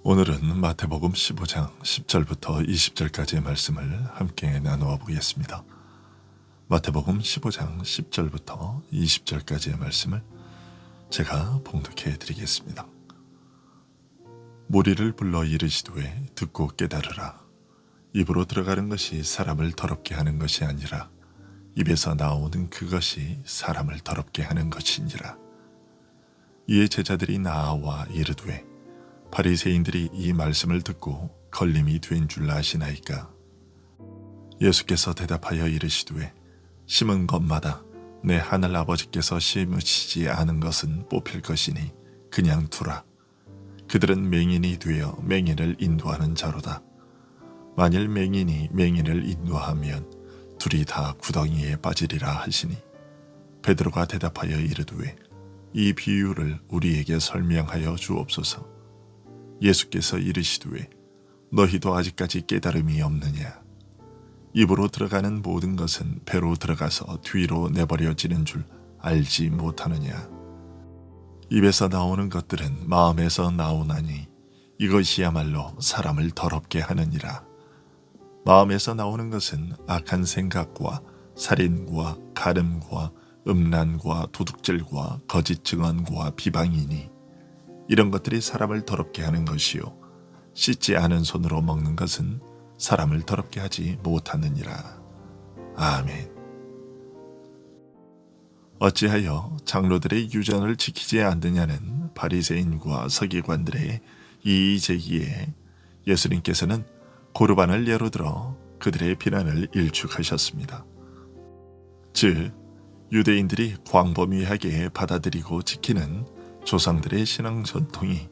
오늘은 마태복음 15장 10절부터 20절까지의 말씀을 함께 나누어 보겠습니다. 마태복음 15장 10절부터 20절까지의 말씀을 제가 봉독해 드리겠습니다. 무리를 불러 이르시되 듣고 깨달으라. 입으로 들어가는 것이 사람을 더럽게 하는 것이 아니라 입에서 나오는 그것이 사람을 더럽게 하는 것이니라. 이에 제자들이 나아와 이르되 바리새인들이 이 말씀을 듣고 걸림이 된 줄 아시나이까. 예수께서 대답하여 이르시되 심은 것마다 내 하늘 아버지께서 심으시지 않은 것은 뽑힐 것이니 그냥 두라. 그들은 맹인이 되어 맹인을 인도하는 자로다. 만일 맹인이 맹인을 인도하면 둘이 다 구덩이에 빠지리라 하시니 베드로가 대답하여 이르되 이 비유를 우리에게 설명하여 주옵소서. 예수께서 이르시되 너희도 아직까지 깨달음이 없느냐. 입으로 들어가는 모든 것은 배로 들어가서 뒤로 내버려지는 줄 알지 못하느냐. 입에서 나오는 것들은 마음에서 나오나니 이것이야말로 사람을 더럽게 하느니라. 마음에서 나오는 것은 악한 생각과 살인과 가늠과 음란과 도둑질과 거짓 증언과 비방이니 이런 것들이 사람을 더럽게 하는 것이요 씻지 않은 손으로 먹는 것은 사람을 더럽게 하지 못하느니라. 아멘. 어찌하여 장로들의 유전을 지키지 않느냐는 바리새인과 서기관들의 이의제기에 예수님께서는 고르반을 예로 들어 그들의 비난을 일축하셨습니다. 즉 유대인들이 광범위하게 받아들이고 지키는 조상들의 신앙 전통이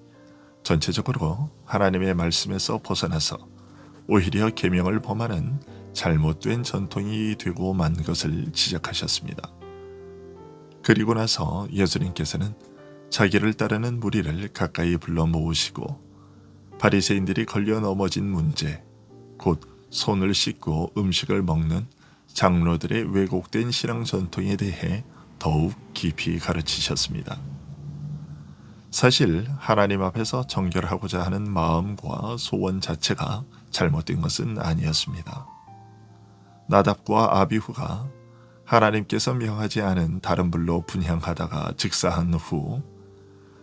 전체적으로 하나님의 말씀에서 벗어나서 오히려 계명을 범하는 잘못된 전통이 되고 만 것을 지적하셨습니다. 그리고 나서 예수님께서는 자기를 따르는 무리를 가까이 불러 모으시고 바리새인들이 걸려 넘어진 문제, 곧 손을 씻고 음식을 먹는 장로들의 왜곡된 신앙 전통에 대해 더욱 깊이 가르치셨습니다. 사실 하나님 앞에서 정결하고자 하는 마음과 소원 자체가 잘못된 것은 아니었습니다. 나답과 아비후가 하나님께서 명하지 않은 다른 불로 분향하다가 즉사한 후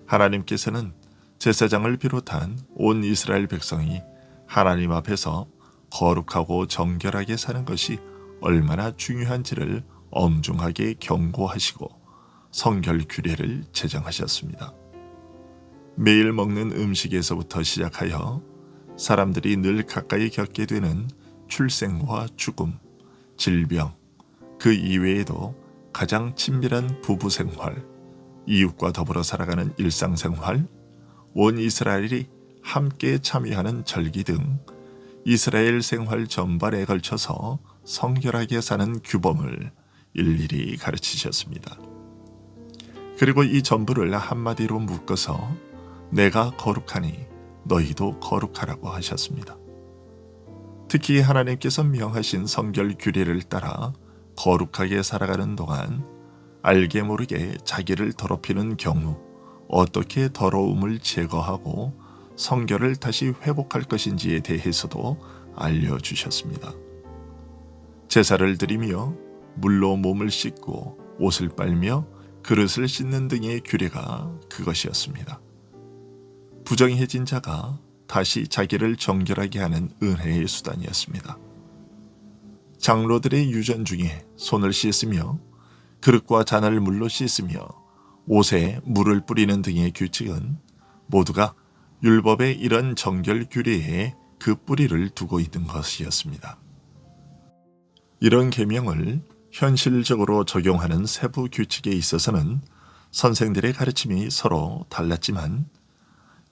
하나님께서는 제사장을 비롯한 온 이스라엘 백성이 하나님 앞에서 거룩하고 정결하게 사는 것이 얼마나 중요한지를 엄중하게 경고하시고 성결 규례를 제정하셨습니다. 매일 먹는 음식에서부터 시작하여 사람들이 늘 가까이 겪게 되는 출생과 죽음, 질병, 그 이외에도 가장 친밀한 부부 생활, 이웃과 더불어 살아가는 일상생활, 온 이스라엘이 함께 참여하는 절기 등 이스라엘 생활 전반에 걸쳐서 성결하게 사는 규범을 일일이 가르치셨습니다. 그리고 이 전부를 한마디로 묶어서 내가 거룩하니 너희도 거룩하라고 하셨습니다. 특히 하나님께서 명하신 성결 규례를 따라 거룩하게 살아가는 동안 알게 모르게 자기를 더럽히는 경우 어떻게 더러움을 제거하고 성결을 다시 회복할 것인지에 대해서도 알려주셨습니다. 제사를 드리며 물로 몸을 씻고 옷을 빨며 그릇을 씻는 등의 규례가 그것이었습니다. 부정해진 자가 다시 자기를 정결하게 하는 은혜의 수단이었습니다. 장로들의 유전 중에 손을 씻으며 그릇과 잔을 물로 씻으며 옷에 물을 뿌리는 등의 규칙은 모두가 율법의 이런 정결 규례에 그 뿌리를 두고 있는 것이었습니다. 이런 계명을 현실적으로 적용하는 세부 규칙에 있어서는 선생들의 가르침이 서로 달랐지만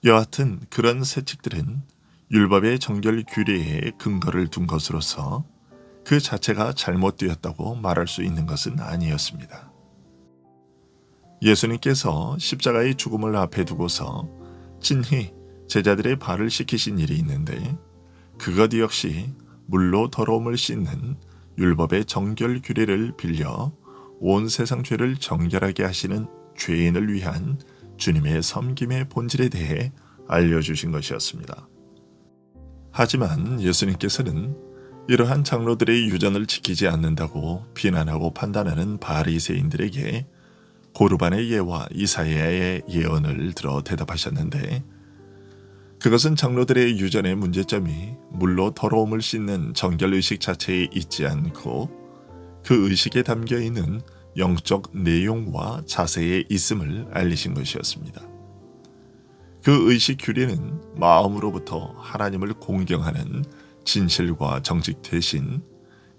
여하튼 그런 세칙들은 율법의 정결 규례에 근거를 둔 것으로서 그 자체가 잘못되었다고 말할 수 있는 것은 아니었습니다. 예수님께서 십자가의 죽음을 앞에 두고서 친히 제자들의 발을 씻기신 일이 있는데 그것 역시 물로 더러움을 씻는 율법의 정결 규례를 빌려 온 세상 죄를 정결하게 하시는 죄인을 위한 주님의 섬김의 본질에 대해 알려주신 것이었습니다. 하지만 예수님께서는 이러한 장로들의 유전을 지키지 않는다고 비난하고 판단하는 바리새인들에게 고르반의 예와 이사야의 예언을 들어 대답하셨는데, 그것은 장로들의 유전의 문제점이 물로 더러움을 씻는 정결의식 자체에 있지 않고 그 의식에 담겨 있는 영적 내용과 자세에 있음을 알리신 것이었습니다. 그 의식 규례는 마음으로부터 하나님을 공경하는 진실과 정직 대신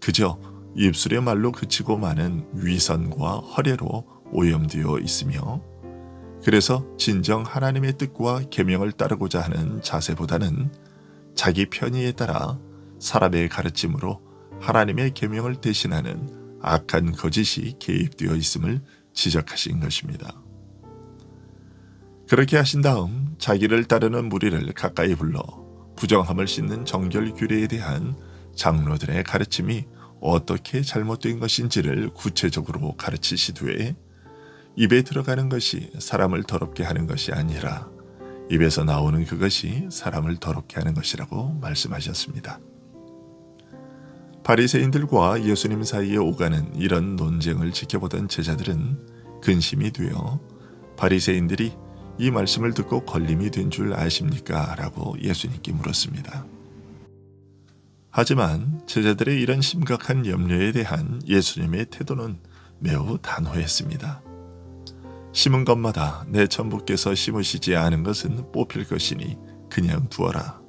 그저 입술의 말로 그치고 마는 위선과 허례로 오염되어 있으며, 그래서 진정 하나님의 뜻과 계명을 따르고자 하는 자세보다는 자기 편의에 따라 사람의 가르침으로 하나님의 계명을 대신하는 악한 거짓이 개입되어 있음을 지적하신 것입니다. 그렇게 하신 다음 자기를 따르는 무리를 가까이 불러 부정함을 씻는 정결 규례에 대한 장로들의 가르침이 어떻게 잘못된 것인지를 구체적으로 가르치시되, 입에 들어가는 것이 사람을 더럽게 하는 것이 아니라 입에서 나오는 그것이 사람을 더럽게 하는 것이라고 말씀하셨습니다. 바리새인들과 예수님 사이에 오가는 이런 논쟁을 지켜보던 제자들은 근심이 되어 바리새인들이 이 말씀을 듣고 걸림이 된 줄 아십니까? 라고 예수님께 물었습니다. 하지만 제자들의 이런 심각한 염려에 대한 예수님의 태도는 매우 단호했습니다. 심은 것마다 내 천부께서 심으시지 않은 것은 뽑힐 것이니 그냥 두어라.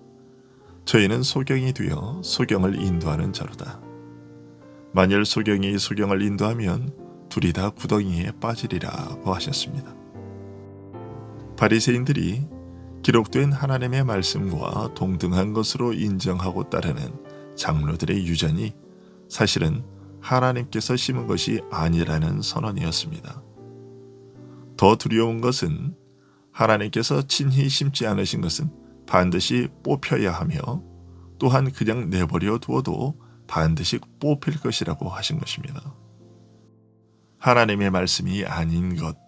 저희는 소경이 되어 소경을 인도하는 자로다. 만일 소경이 소경을 인도하면 둘이 다 구덩이에 빠지리라고 하셨습니다. 바리새인들이 기록된 하나님의 말씀과 동등한 것으로 인정하고 따르는 장로들의 유전이 사실은 하나님께서 심은 것이 아니라는 선언이었습니다. 더 두려운 것은 하나님께서 친히 심지 않으신 것은 반드시 뽑혀야 하며 또한 그냥 내버려 두어도 반드시 뽑힐 것이라고 하신 것입니다. 하나님의 말씀이 아닌 것,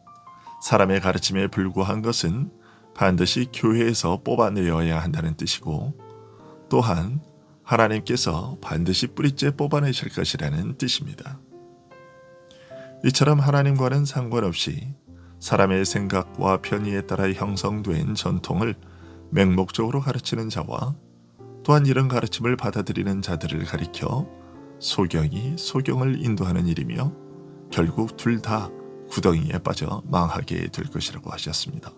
사람의 가르침에 불과한 것은 반드시 교회에서 뽑아내어야 한다는 뜻이고, 또한 하나님께서 반드시 뿌리째 뽑아내실 것이라는 뜻입니다. 이처럼 하나님과는 상관없이 사람의 생각과 편의에 따라 형성된 전통을 맹목적으로 가르치는 자와 또한 이런 가르침을 받아들이는 자들을 가리켜 소경이 소경을 인도하는 일이며, 결국 둘 다 구덩이에 빠져 망하게 될 것이라고 하셨습니다.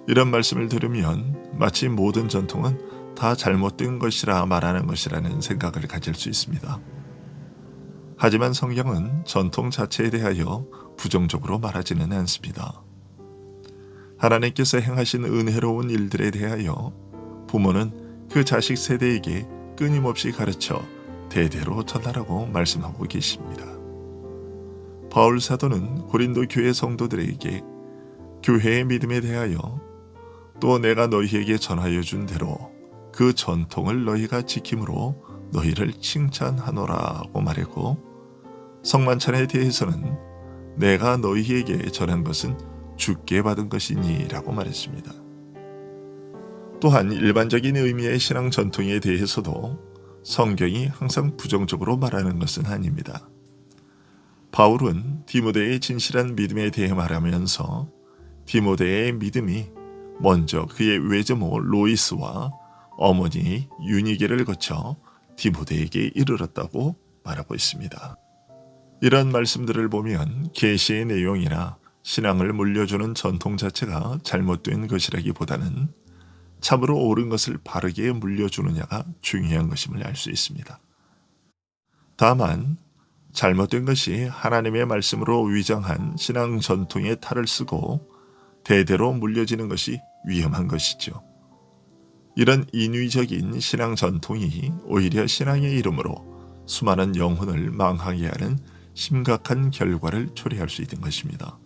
이런 말씀을 들으면 마치 모든 전통은 다 잘못된 것이라 말하는 것이라는 생각을 가질 수 있습니다. 하지만 성경은 전통 자체에 대하여 부정적으로 말하지는 않습니다. 하나님께서 행하신 은혜로운 일들에 대하여 부모는 그 자식 세대에게 끊임없이 가르쳐 대대로 전하라고 말씀하고 계십니다. 바울 사도는 고린도 교회 성도들에게 교회의 믿음에 대하여 또 내가 너희에게 전하여 준 대로 그 전통을 너희가 지킴으로 너희를 칭찬하노라고 말했고, 성만찬에 대해서는 내가 너희에게 전한 것은 주께 받은 것이니 라고 말했습니다. 또한 일반적인 의미의 신앙 전통에 대해서도 성경이 항상 부정적으로 말하는 것은 아닙니다. 바울은 디모데의 진실한 믿음에 대해 말하면서 디모데의 믿음이 먼저 그의 외조모 로이스와 어머니 유니게를 거쳐 디모데에게 이르렀다고 말하고 있습니다. 이런 말씀들을 보면 계시의 내용이나 신앙을 물려주는 전통 자체가 잘못된 것이라기보다는 참으로 옳은 것을 바르게 물려주느냐가 중요한 것임을 알 수 있습니다. 다만 잘못된 것이 하나님의 말씀으로 위장한 신앙 전통의 탈을 쓰고 대대로 물려지는 것이 위험한 것이죠. 이런 인위적인 신앙 전통이 오히려 신앙의 이름으로 수많은 영혼을 망하게 하는 심각한 결과를 초래할 수 있는 것입니다.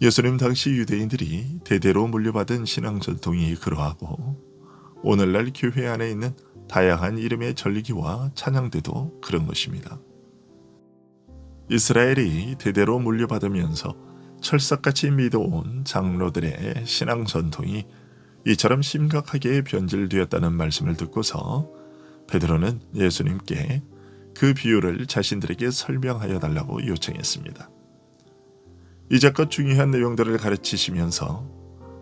예수님 당시 유대인들이 대대로 물려받은 신앙 전통이 그러하고 오늘날 교회 안에 있는 다양한 이름의 절기와 찬양대도 그런 것입니다. 이스라엘이 대대로 물려받으면서 철석같이 믿어온 장로들의 신앙 전통이 이처럼 심각하게 변질되었다는 말씀을 듣고서 베드로는 예수님께 그 비유를 자신들에게 설명하여 달라고 요청했습니다. 이제껏 중요한 내용들을 가르치시면서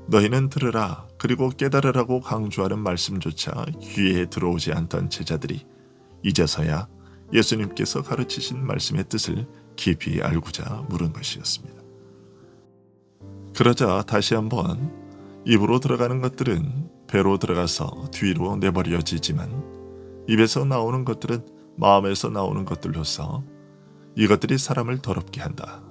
너희는 들으라 그리고 깨달으라고 강조하는 말씀조차 귀에 들어오지 않던 제자들이 이제서야 예수님께서 가르치신 말씀의 뜻을 깊이 알고자 물은 것이었습니다. 그러자 다시 한번 입으로 들어가는 것들은 배로 들어가서 뒤로 내버려지지만 입에서 나오는 것들은 마음에서 나오는 것들로서 이것들이 사람을 더럽게 한다.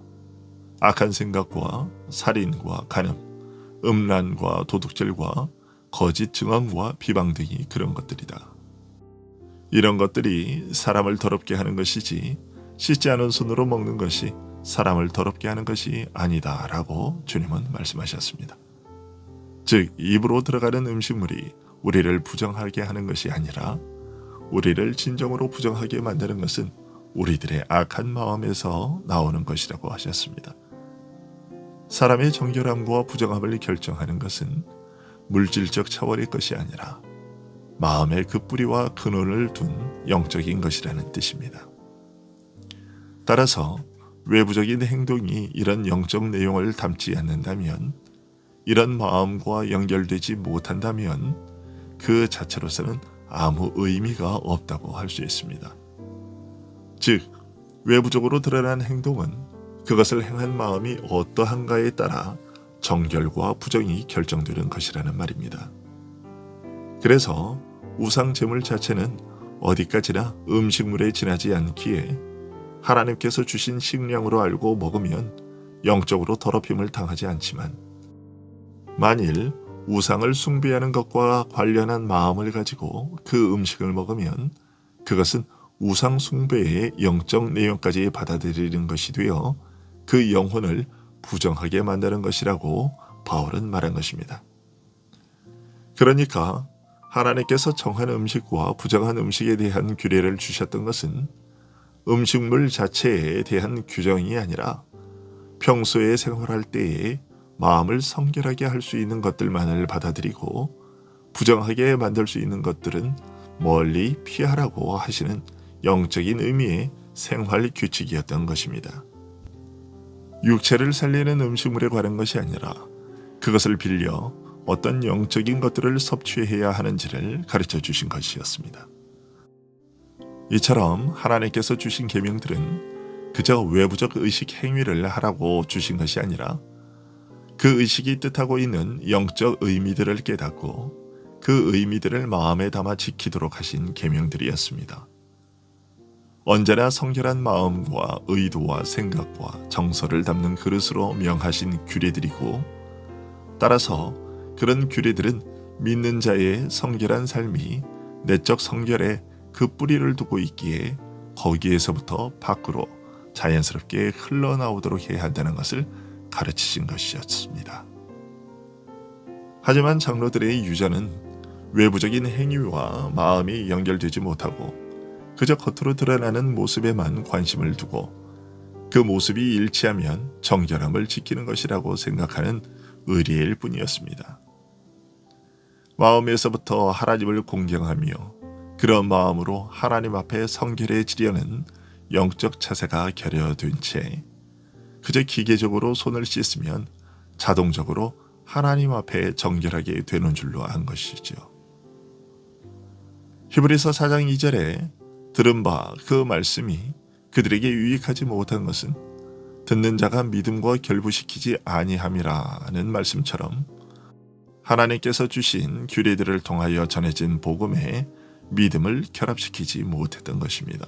악한 생각과 살인과 간음, 음란과 도둑질과 거짓 증언과 비방 등이 그런 것들이다. 이런 것들이 사람을 더럽게 하는 것이지 씻지 않은 손으로 먹는 것이 사람을 더럽게 하는 것이 아니다 라고 주님은 말씀하셨습니다. 즉 입으로 들어가는 음식물이 우리를 부정하게 하는 것이 아니라 우리를 진정으로 부정하게 만드는 것은 우리들의 악한 마음에서 나오는 것이라고 하셨습니다. 사람의 정결함과 부정함을 결정하는 것은 물질적 차원의 것이 아니라 마음의 그 뿌리와 근원을 둔 영적인 것이라는 뜻입니다. 따라서 외부적인 행동이 이런 영적 내용을 담지 않는다면, 이런 마음과 연결되지 못한다면 그 자체로서는 아무 의미가 없다고 할 수 있습니다. 즉, 외부적으로 드러난 행동은 그것을 행한 마음이 어떠한가에 따라 정결과 부정이 결정되는 것이라는 말입니다. 그래서 우상 제물 자체는 어디까지나 음식물에 지나지 않기에 하나님께서 주신 식량으로 알고 먹으면 영적으로 더럽힘을 당하지 않지만, 만일 우상을 숭배하는 것과 관련한 마음을 가지고 그 음식을 먹으면 그것은 우상 숭배의 영적 내용까지 받아들이는 것이 되어 그 영혼을 부정하게 만드는 것이라고 바울은 말한 것입니다. 그러니까 하나님께서 정한 음식과 부정한 음식에 대한 규례를 주셨던 것은 음식물 자체에 대한 규정이 아니라 평소에 생활할 때에 마음을 성결하게 할 수 있는 것들만을 받아들이고 부정하게 만들 수 있는 것들은 멀리 피하라고 하시는 영적인 의미의 생활 규칙이었던 것입니다. 육체를 살리는 음식물에 관한 것이 아니라 그것을 빌려 어떤 영적인 것들을 섭취해야 하는지를 가르쳐 주신 것이었습니다. 이처럼 하나님께서 주신 계명들은 그저 외부적 의식 행위를 하라고 주신 것이 아니라 그 의식이 뜻하고 있는 영적 의미들을 깨닫고 그 의미들을 마음에 담아 지키도록 하신 계명들이었습니다. 언제나 성결한 마음과 의도와 생각과 정서를 담는 그릇으로 명하신 규례들이고, 따라서 그런 규례들은 믿는 자의 성결한 삶이 내적 성결에 그 뿌리를 두고 있기에 거기에서부터 밖으로 자연스럽게 흘러나오도록 해야 한다는 것을 가르치신 것이었습니다. 하지만 장로들의 유전은 외부적인 행위와 마음이 연결되지 못하고 그저 겉으로 드러나는 모습에만 관심을 두고 그 모습이 일치하면 정결함을 지키는 것이라고 생각하는 의리일 뿐이었습니다. 마음에서부터 하나님을 공경하며 그런 마음으로 하나님 앞에 성결해지려는 영적 자세가 결여된 채 그저 기계적으로 손을 씻으면 자동적으로 하나님 앞에 정결하게 되는 줄로 안 것이죠. 히브리서 4장 2절에 들은 바 그 말씀이 그들에게 유익하지 못한 것은 듣는 자가 믿음과 결부시키지 아니함이라는 말씀처럼 하나님께서 주신 규례들을 통하여 전해진 복음에 믿음을 결합시키지 못했던 것입니다.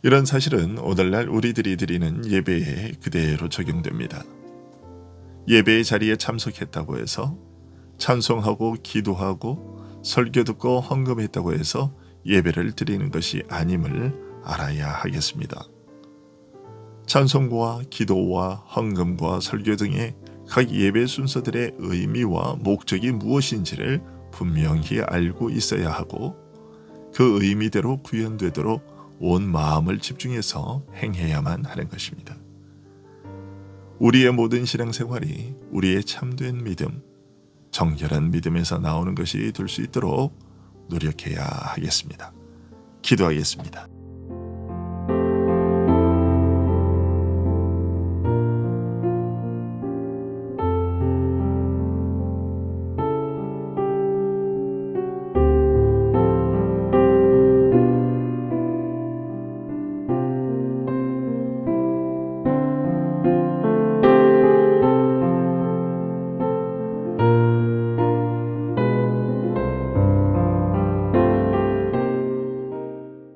이런 사실은 오늘날 우리들이 드리는 예배에 그대로 적용됩니다. 예배의 자리에 참석했다고 해서 찬송하고 기도하고 설교 듣고 헌금했다고 해서 예배를 드리는 것이 아님을 알아야 하겠습니다. 찬송과 기도와 헌금과 설교 등의 각 예배 순서들의 의미와 목적이 무엇인지를 분명히 알고 있어야 하고 그 의미대로 구현되도록 온 마음을 집중해서 행해야만 하는 것입니다. 우리의 모든 신앙생활이 우리의 참된 믿음, 정결한 믿음에서 나오는 것이 될 수 있도록 노력해야 하겠습니다. 기도하겠습니다.